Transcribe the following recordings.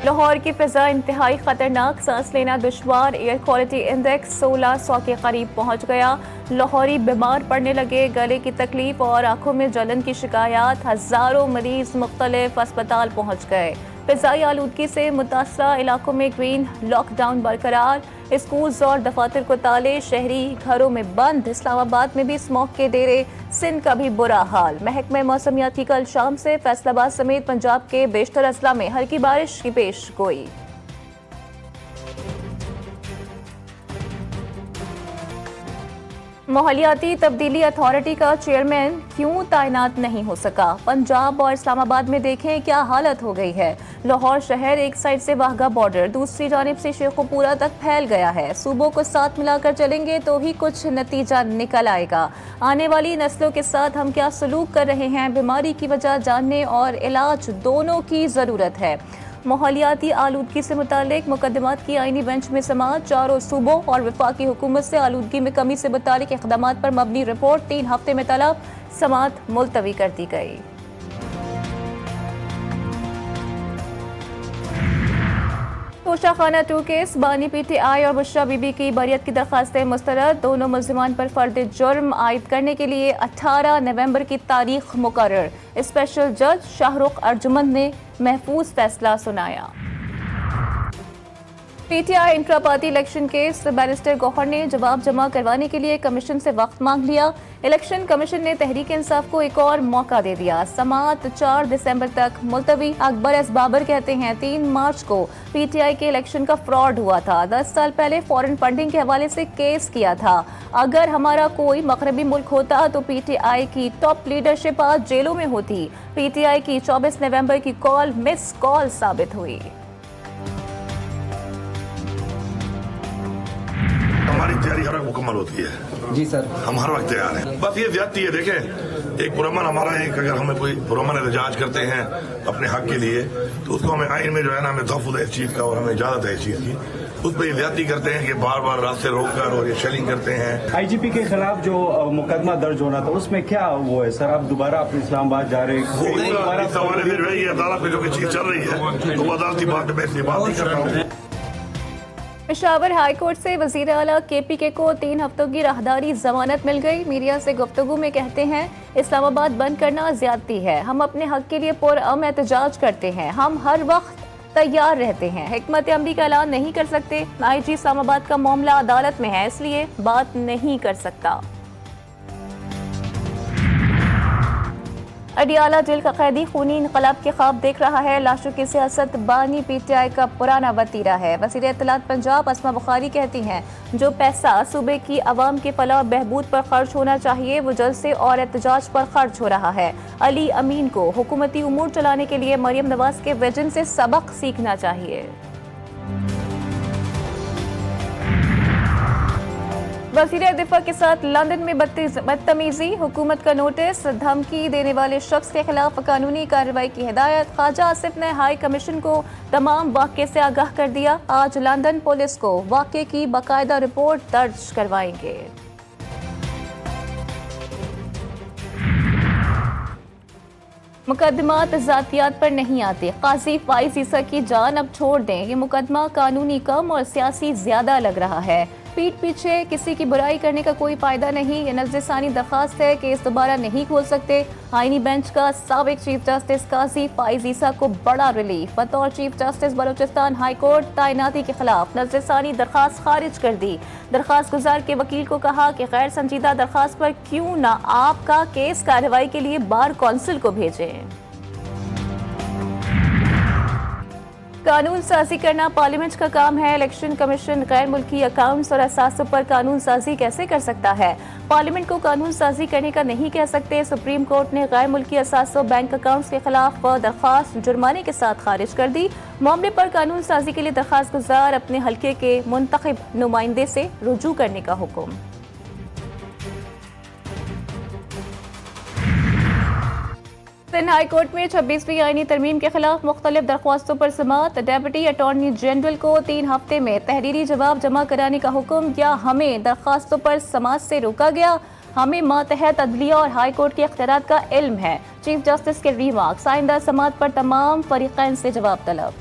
लाहौर की फिजा इंतहाई खतरनाक, सांस लेना दुश्वार, एयर क्वालिटी इंडेक्स 1600 के करीब पहुंच गया। लाहौरी बीमार पड़ने लगे, गले की तकलीफ और आंखों में जलन की शिकायत, हजारों मरीज मुख्तलिफ अस्पताल पहुंच गए। फिजाई आलूदगी से मुतासरा इलाकों में ग्रीन लॉकडाउन बरकरार, स्कूल्स और दफातर को ताले, शहरी घरों में बंद। इस्लामाबाद में भी स्मॉग के डेरे, सिंध का भी बुरा हाल। महकमे मौसमियात की कल शाम से फैसलाबाद समेत पंजाब के बेशतर अजला में हल्की बारिश की पेश गोई। माहौलियाती तब्दीली अथॉरिटी का चेयरमैन क्यों तैनात नहीं हो सका? पंजाब और इस्लामाबाद में देखें क्या हालत हो गई है। लाहौर शहर एक साइड से वाघा बॉर्डर, दूसरी जानिब से शेखुपुरा तक फैल गया है। सूबों को साथ मिलाकर चलेंगे तो ही कुछ नतीजा निकल आएगा। आने वाली नस्लों के साथ हम क्या सलूक कर रहे हैं, बीमारी की वजह जानने और इलाज दोनों की ज़रूरत है। माहौलियाती आलूदगी से मुतालिक मुकदमात की आईनी बेंच में समाअत, चारों सूबों और वफाकी हुकूमत से आलूदगी में कमी से मुतालिक इक़दामात पर मबनी रिपोर्ट 3 हफ्ते में तलब। समाअत मुलतवी कर दी गई। तोशाखाना 2 केस, बानी PTI और बुशरा बीबी की बरियत की दरखास्तें मुस्तरद। दोनों मुल्जिमान पर फर्द जुर्म आयद करने के लिए 18 नवंबर की तारीख मुकर्रर। स्पेशल जज शाहरुख अर्जुमंद ने महफूज फैसला सुनाया। PTI intra party election case, barrister Gauhar ने जवाब जमा करवाने के लिए कमीशन से वक्त मांग लिया। इलेक्शन कमीशन ने तहरीक इंसाफ को एक और मौका दे दिया। समाअत 4 दिसंबर तक मुलतवी। अकबर एस बाबर कहते हैं 3 मार्च को PTI के इलेक्शन का फ्रॉड हुआ था। 10 साल पहले फॉरेन फंडिंग के हवाले से केस किया था। अगर हमारा कोई मगरबी मुल्क होता तो PTI की टॉप लीडरशिप आज जेलों में होती। PTI की 24 नवंबर की कॉल मिस कॉल साबित हुई। हमारी तैयारी हर वक्त मुकम्मल होती है जी सर, हम हर वक्त तैयार हैं। बस ये ज्यादती है, देखें एक पुरअमन हमारा एक, अगर हमें कोई पुरअमन एहतजाज करते हैं अपने हक के लिए तो उसको हमें आइन में जो है ना हमें तहफ़्फ़ुज़ है इस चीज़ का और हमें इजाज़त है इस चीज़ की। उस पर ये ज्यादती करते हैं कि बार बार रास्ते रोककर और ये शेलिंग करते हैं। IGP के खिलाफ जो मुकदमा दर्ज होना था उसमें क्या वो है सर? आप दोबारा अपने इस्लामाबाद जा रहे हैं? इस हवाले से जो है ये अदालत में जो चीज़ चल रही है तो वो अदालती बात में इसलिए बात नहीं कर रहा हूँ। पेशावर हाई कोर्ट से वजीर आला KPK को 3 हफ्तों की राहदारी जमानत मिल गई। मीडिया से गुफ्तगू में कहते हैं इस्लामाबाद बंद करना ज्यादती है। हम अपने हक के लिए पुरअमन एहतजाज करते हैं। हम हर वक्त तैयार रहते हैं। हिकमत अमली का ऐलान नहीं कर सकते। IG इस्लामाबाद का मामला अदालत में है, इसलिए बात नहीं कर सकता। अडियाला जेल का कैदी खूनी इनकलाब के ख्वाब देख रहा है। लाशों की सियासत बानी PTI का पुराना वतीरा है। वज़ीर इत्तलात पंजाब अस्मा बुखारी कहती हैं जो पैसा सूबे की आवाम के फलाह और बहबूद पर खर्च होना चाहिए वो जलसे और एहतजाज पर खर्च हो रहा है। अली अमीन को हुकूमती उमूर चलाने के लिए मरियम नवाज के विजन से सबक सीखना चाहिए। वज़ीर दिफा के साथ लंदन में बदतमीजी, हुकूमत का नोटिस, धमकी देने वाले शख्स के खिलाफ कानूनी कार्रवाई की हिदायत। ख्वाजा आसिफ ने हाई कमीशन को तमाम वाक़े से आगाह कर दिया। आज लंदन पुलिस को वाक़े की बाकायदा रिपोर्ट दर्ज करवाएंगे। मुकदमात ज़ातियात पर नहीं आते। काजी फाइज ईसा की जान अब छोड़ दें। ये मुकदमा कानूनी कम और सियासी ज्यादा लग रहा है। पीठ पीछे किसी की बुराई करने का कोई फायदा नहीं। ये नज़रसानी दरखास्त है, केस दोबारा नहीं खोल सकते। आईनी बेंच का साबिक चीफ जस्टिस काजी फाइज ईसा को बड़ा रिलीफ। बतौर chief justice Balochistan high court तैनाती के खिलाफ नज़रसानी दरखास्त खारिज कर दी। दरखास्त गुजार के वकील को कहा कि गैर संजीदा दरखास्त पर क्यों ना आपका केस कार्रवाई के लिए बार कौंसिल को भेजें। कानून साजी करना पार्लियामेंट का काम है। इलेक्शन कमीशन गैर मुल्की अकाउंट्स और असासों पर कानून साजी कैसे कर सकता है? पार्लियामेंट को कानून साजी करने का नहीं कह सकते। सुप्रीम कोर्ट ने गैर मुल्की असासों बैंक अकाउंट्स के खिलाफ दरखास्त जुर्माने के साथ खारिज कर दी। मामले पर कानून साजी के लिए दरखास्त गुजार अपने हल्के के मुंतखब नुमाइंदे से रुजू करने का हुक्म। सिंध हाई कोर्ट में 26वीं आईनी तरमीम के खिलाफ मुख्तलिफ दरख्वास्तों पर समाअत। डेप्यूटी अटॉर्नी जनरल को 3 हफ्ते में तहरीरी जवाब जमा कराने का हुक्म। क्या हमें दरख्वास्तों पर समाअत से रोका गया? हमें मातहत अदलिया और हाई कोर्ट के इख्तियारात का इल्म है। चीफ जस्टिस के रिमार्क्स। आइंदा समाअत पर तमाम फरीकैन से जवाब तलब।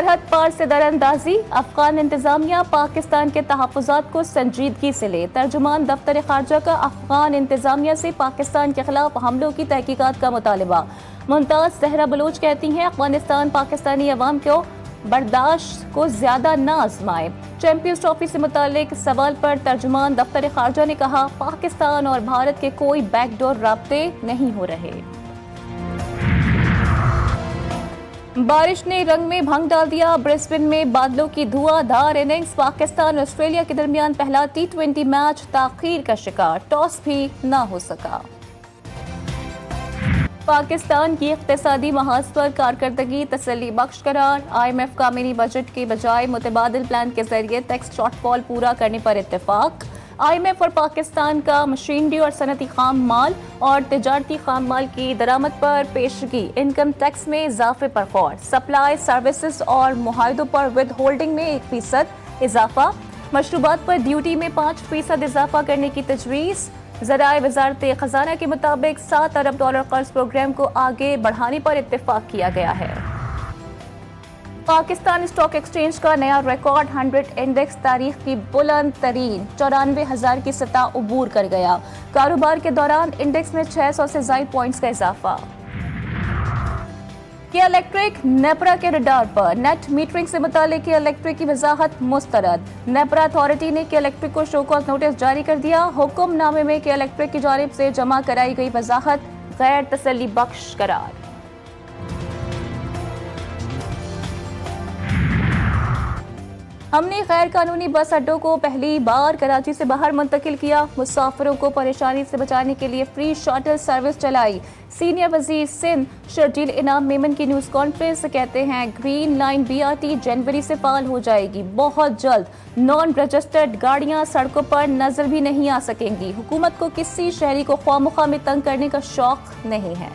सरहद पार से दरअंदाजी, अफगान इंतजामिया पाकिस्तान के तहफ़्फ़ुज़ात को संजीदगी से ले। तर्जुमान दफ्तर खारजा का अफगान इंतजामिया से पाकिस्तान के खिलाफ हमलों की तहकीकात का मुतालबा। मुमताज़ ज़हरा बलोच कहती हैं, अफगानिस्तान पाकिस्तानी अवाम को बर्दाश्त को ज्यादा न आजमाए। चैंपियंस ट्रॉफी से मुतालिक सवाल पर तर्जुमान दफ्तर खारजा ने कहा, पाकिस्तान और भारत के कोई बैकडोर राब्ते नहीं हो रहे। बारिश ने रंग में भंग डाल दिया। ब्रिस्बेन में बादलों की धुआंधार इनिंग्स। पाकिस्तान और ऑस्ट्रेलिया के दरमियान पहला T20 मैच ताखीर का शिकार, टॉस भी न हो सका। पाकिस्तान की इक्तिसादी महाज पर कारकर्दगी तसल्ली बख्श करार। IMF का मिनी बजट के बजाय मुतबादिल प्लान के जरिए टैक्स शॉर्टफॉल पूरा करने पर इत्तेफाक। IMF और पाकिस्तान का मशीनरी और सनती खाम माल और तिजारती खाम माल की दरामद पर पेशगी। इनकम टैक्स में इजाफे पर गौर। सप्लाई सर्विसेज और मुआहदों पर विद होल्डिंग में 1% इजाफा। मशरूबात पर ड्यूटी में 5% इजाफा करने की तजवीज़। ज़राए वज़ारत ख़ज़ाना के मुताबिक $7 अरब कर्ज प्रोग्राम को आगे बढ़ाने पर इत्तेफाक किया गया है। पाकिस्तान स्टॉक एक्सचेंज का नया रिकॉर्ड 100 इंडेक्स तारीख की बुलंद तरीन 94,000 की सतह उबूर कर गया। कारोबार के दौरान इंडेक्स में 600 से ज़ायद पॉइंट्स का इजाफा। किया इलेक्ट्रिक नेपरा के रडार पर। नेट मीटरिंग से मुतालिक किया इलेक्ट्रिक की वजाहत मुस्तरद। नेपरा अथॉरिटी ने किया इलेक्ट्रिक को शो कॉज नोटिस जारी कर दिया। हुक्मनामे में किया इलेक्ट्रिक की जानिब से जमा कराई गई वजाहत गैर तसल्ली बख्श करार। हमने गैर कानूनी बस अड्डों को पहली बार कराची से बाहर मुंतकिल किया। मुसाफिरों को परेशानी से बचाने के लिए फ्री शटल सर्विस चलाई। सीनियर वजीर सिंध शर्जील इनाम मेमन की न्यूज़ कॉन्फ्रेंस कहते हैं, ग्रीन लाइन BRT जनवरी से फाल हो जाएगी। बहुत जल्द नॉन रजिस्टर्ड गाड़ियां सड़कों पर नजर भी नहीं आ सकेंगी। हुकूमत को किसी शहरी को ख्वामख्वाह में तंग करने का शौक नहीं है।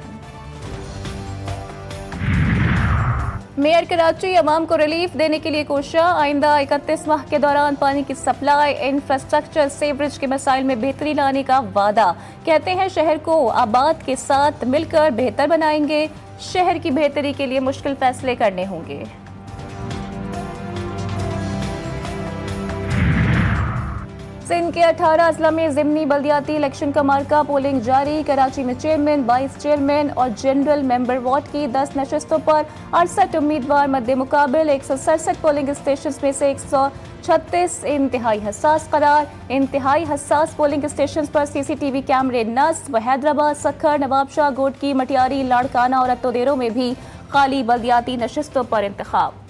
मेयर कराची अवाम को रिलीफ देने के लिए कोशिश। आइंदा 31 माह के दौरान पानी की सप्लाई, इंफ्रास्ट्रक्चर, सीवरेज के मसाइल में बेहतरी लाने का वादा। कहते हैं शहर को आबाद के साथ मिलकर बेहतर बनाएंगे। शहर की बेहतरी के लिए मुश्किल फैसले करने होंगे। सिंध के 18 अजला में ज़िमनी बल्दियाती इलेक्शन का मार्का। पोलिंग जारी। कराची में चेयरमैन, वाइस चेयरमैन और जनरल मेंबर वार्ड की 10 नशस्तों पर 68 उम्मीदवार मद्दे मुकाबिल। 167 पोलिंग स्टेशन में से 136 इंतहाई हसास करार। इंतहाई हसास पोलिंग स्टेशन पर CCTV कैमरे नस्ब। हैदराबाद, सखर, नवाबशाह, गोटकी, मटियारी, लाड़काना और अत्तोदेरों में भी खाली बल्दियाती नशस्तों पर इंतखाब।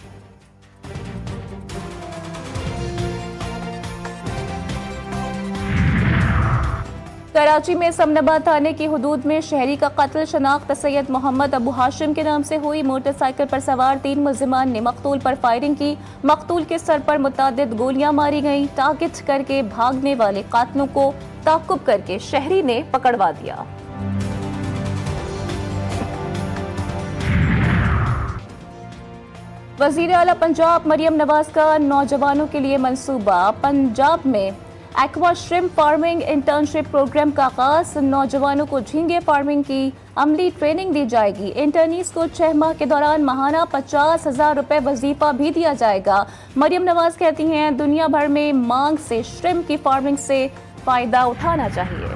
कराची में समनाबाद थाने की हुदूद में शहरी का कत्ल। शनाख्त सैयद मोहम्मद अबू हाशिम के नाम से हुई। मोटरसाइकिल पर सवार 3 मुल्जिमान ने मकतूल पर फायरिंग की। मकतूल के सर पर मुतादिद गोलियां मारी गईं। टारगेट करके भागने वाले कातलों को ताक़ुब करके शहरी ने पकड़वा दिया। वज़ीर आला पंजाब मरियम नवाज का नौजवानों के लिए मंसूबा। पंजाब में aqua shrimp farming internship program का आगाज। नौजवानों को झींगे फार्मिंग की अमली ट्रेनिंग दी जाएगी। इंटर्नीज को 6 माह के दौरान माहाना 50,000 रुपए वजीफा भी दिया जाएगा। मरियम नवाज कहती हैं, दुनिया भर में मांग से श्रिम्प की फार्मिंग से फायदा उठाना चाहिए।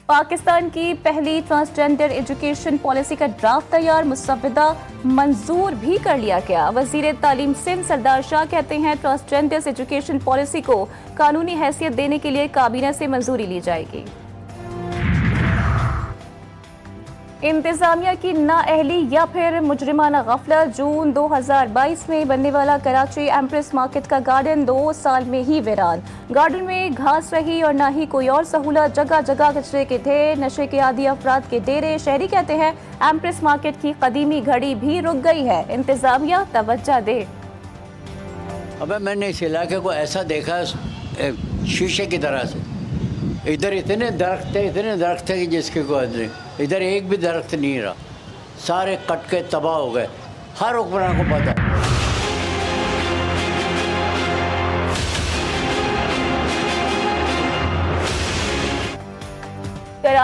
पाकिस्तान की पहली ट्रांसजेंडर एजुकेशन पॉलिसी का ड्राफ्ट तैयार। मुसव्वदा मंजूर भी कर लिया गया। वजीर तालीम सिंध सरदार शाह कहते हैं, ट्रांसजेंडर एजुकेशन पॉलिसी को कानूनी हैसियत देने के लिए काबीना से मंजूरी ली जाएगी। इंतजामिया की नाअहली या फिर मुजरिमाना गफलत। जून 2022 में बनने वाला कराची एम्प्रेस मार्केट का गार्डन 2 साल में ही वीरान। गार्डन में घास रही और ना ही कोई और सहूलत। जगह जगह कचरे के ढेर, नशे के आदी अफराद के डेरे। शहरी कहते हैं एम्प्रेस मार्केट की कदीमी घड़ी भी रुक गई है। इंतजामिया तवज्जो दे। अबे मैंने इस इलाके को ऐसा देखा शीशे की तरह से। इधर इतने दरख्त थे कि जिसके कोई नहीं। इधर एक भी दरख्त नहीं रहा, सारे कट के तबाह हो गए। हर हुक्मरान को पता।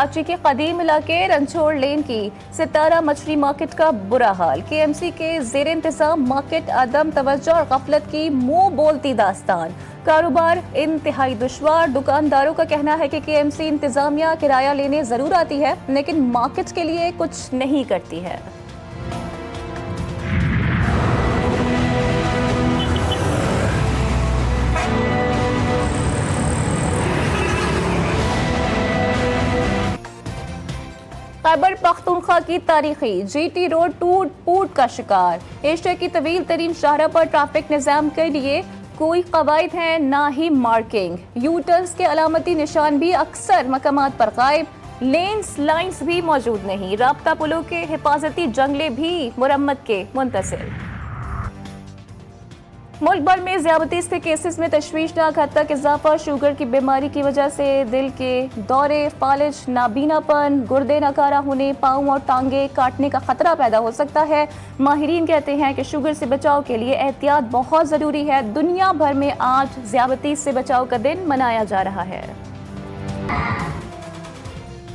कराची के कदीम इलाके रंछोड़ लेन की सितारा मछली मार्केट का बुरा हाल। केएमसी के जेर इंतजाम मार्केट अदम तवज्जो और गफलत की मुंह बोलती दास्तान। कारोबार इंतहाई दुश्वार। दुकानदारों का कहना है कि केएमसी इंतजामिया किराया लेने जरूर आती है लेकिन मार्केट के लिए कुछ नहीं करती है। खैबर पख्तूनख्वा की तारीखी जीटी रोड टूट फूट का शिकार। एशिया की तवील तरीन शाहराह पर ट्रैफिक निजाम के लिए कोई कवायद है ना ही मार्किंग। यूटर्न्स के अलामती निशान भी अक्सर मकामात पर गायब। लेन्स लाइन्स भी मौजूद नहीं। राब्ता पुलों के हिफाजती जंगले भी मुरम्मत के मुंतसिर। मुल्क भर में ज़्यादती के केसेस में तशवीशनाक हद तक इजाफा। शुगर की बीमारी की वजह से दिल के दौरे, फालिज, नाबीनापन, गुर्दे नकारा होने, पाँव और टांगे काटने का खतरा पैदा हो सकता है। माहिरीन कहते हैं कि शुगर से बचाव के लिए एहतियात बहुत ज़रूरी है। दुनिया भर में आज ज़्यादती से बचाव का दिन मनाया जा रहा है।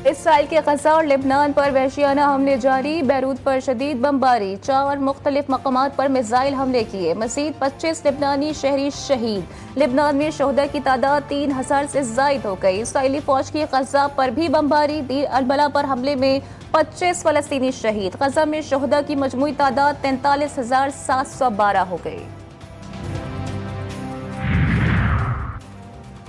इसराइल के गजा और लेबनान पर वहशियाना हमले जारी। बैरूत पर शदीद बमबारी। 4 मुख्तलिफ मकामात पर मिसाइल हमले किए। मज़ीद 25 लेबनानी शहरी शहीद। लेबनान में शोहदा की तादाद 3000 से ज़ायद हो गई। इसराइली फौज की गजा पर भी बमबारी। दीर अल-बला पर हमले में 25 फ़लस्तीनी शहीद। गजा में शोहदा की मजमूई तादाद 43,712 हो गई।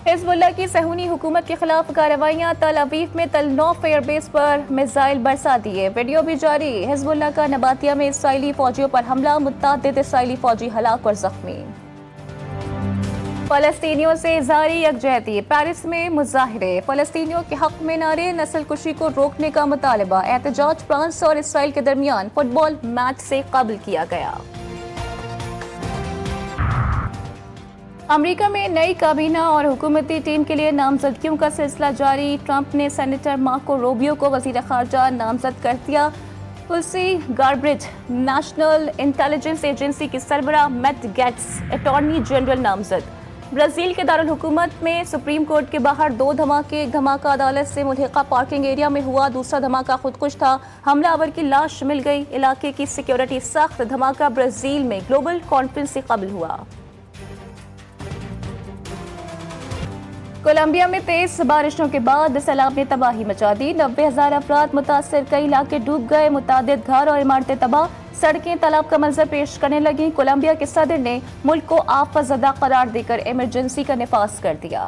हिज़्बुल्लाह की सहूनी हुकूमत के खिलाफ कार्रवाइयाँ। तल अवीव में तलनौफ एयरबेस पर मिसाइल बरसा दिए। वीडियो भी जारी। हिज़्बुल्लाह का नबातिया में इसराइली फौजियों पर हमला। मुत्तादिद इसराइली फौजी हलाक और जख्मी। फ़लस्तीनियों से इज़हारी यकजहती। पेरिस में मुजाहिरे। फ़लस्तीनियों के हक में नारे। नस्ल कुशी को रोकने का मुतालबा। एहतजाज फ्रांस और इसराइल के दरमियान फुटबॉल मैच से कबल किया गया। अमेरिका में नई काबीना और हुकूमती टीम के लिए नामजदगियों का सिलसिला जारी। ट्रंप ने सेनेटर मार्को रूबियो को वज़ीर ख़ारजा नामजद कर दिया। तुलसी गार्बरिज नेशनल इंटेलिजेंस एजेंसी की सरबराह। मैट गेट्स अटॉर्नी जनरल नामजद। ब्राज़ील के दारुल हुकूमत में सुप्रीम कोर्ट के बाहर 2 धमाके। एक धमाका अदालत से मुल्हिका पार्किंग एरिया में हुआ। दूसरा धमाका खुदकुश था। हमलावर की लाश मिल गई। इलाके की सिक्योरिटी सख्त। धमाका ब्राज़ील में ग्लोबल कॉन्फ्रेंस से कबल हुआ। कोलंबिया में तेज बारिशों के बाद सैलाब ने तबाही मचा दी। 90,000 अफराद मुतासर। कई इलाके डूब गए। मुतादिद घर और इमारतें तबाह। सड़कें तालाब का मंजर पेश करने लगी। कोलंबिया के सदर ने मुल्क को आफतज़दा करार देकर इमरजेंसी का नफाज कर दिया।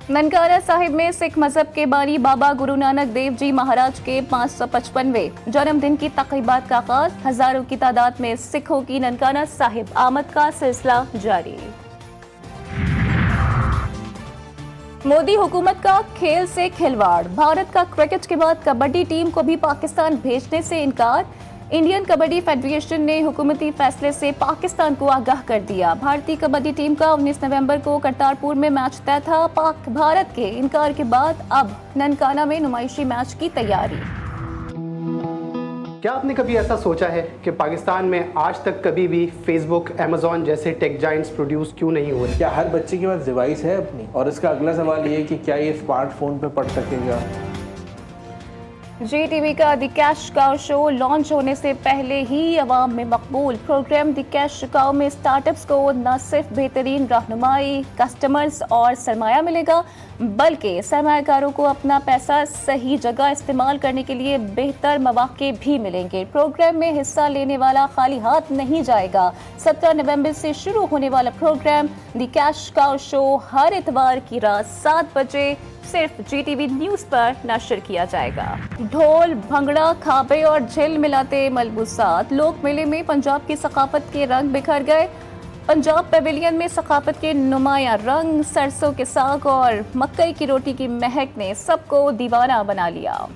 ननकाना साहिब में सिख मजहब के बानी बाबा गुरु नानक देव जी महाराज के 555वें जन्मदिन की तकरीबात का आगाज। हजारों की तादाद में सिखों की ननकाना साहिब आमद का सिलसिला जारी। मोदी हुकूमत का खेल से खिलवाड़। भारत का क्रिकेट के बाद कबड्डी टीम को भी पाकिस्तान भेजने से इनकार। इंडियन कबड्डी फेडरेशन ने हुकूमती फैसले से पाकिस्तान को आगाह कर दिया। भारतीय कबड्डी टीम का 19 नवंबर को करतारपुर में मैच तय था। पाक भारत के इनकार के बाद अब ननकाना में नुमाइशी मैच की तैयारी। क्या आपने कभी ऐसा सोचा है कि पाकिस्तान में आज तक कभी भी फेसबुक, अमेजॉन जैसे टेक जाइंट्स प्रोड्यूस क्यों नहीं हुए? क्या हर बच्चे के पास डिवाइस है अपनी? और इसका अगला सवाल ये कि क्या ये स्मार्टफोन पे पढ़ सकेगा? जी टीवी का the cash cow show launch होने से पहले ही अवाम में मकबूल। प्रोग्राम द कैश काउ में स्टार्टअप्स को न सिर्फ बेहतरीन रहनुमाई, कस्टमर्स और सरमाया मिलेगा, बल्कि सरमायाकारों को अपना पैसा सही जगह इस्तेमाल करने के लिए बेहतर मौके भी मिलेंगे। प्रोग्राम में हिस्सा लेने वाला खाली हाथ नहीं जाएगा। 17 नवंबर से शुरू होने वाला programme the cash cow show हर इतवार की रात 7 बजे सिर्फ GTV न्यूज पर नशर किया जाएगा। ढोल, भंगड़ा, खाबे और झिल मिलाते मलबूसात। लोक मेले में पंजाब की सकाफत के रंग बिखर गए। पंजाब पेविलियन में सकाफत के नुमायां रंग, सरसों के साग और मकई की रोटी की महक ने सबको दीवाना बना लिया।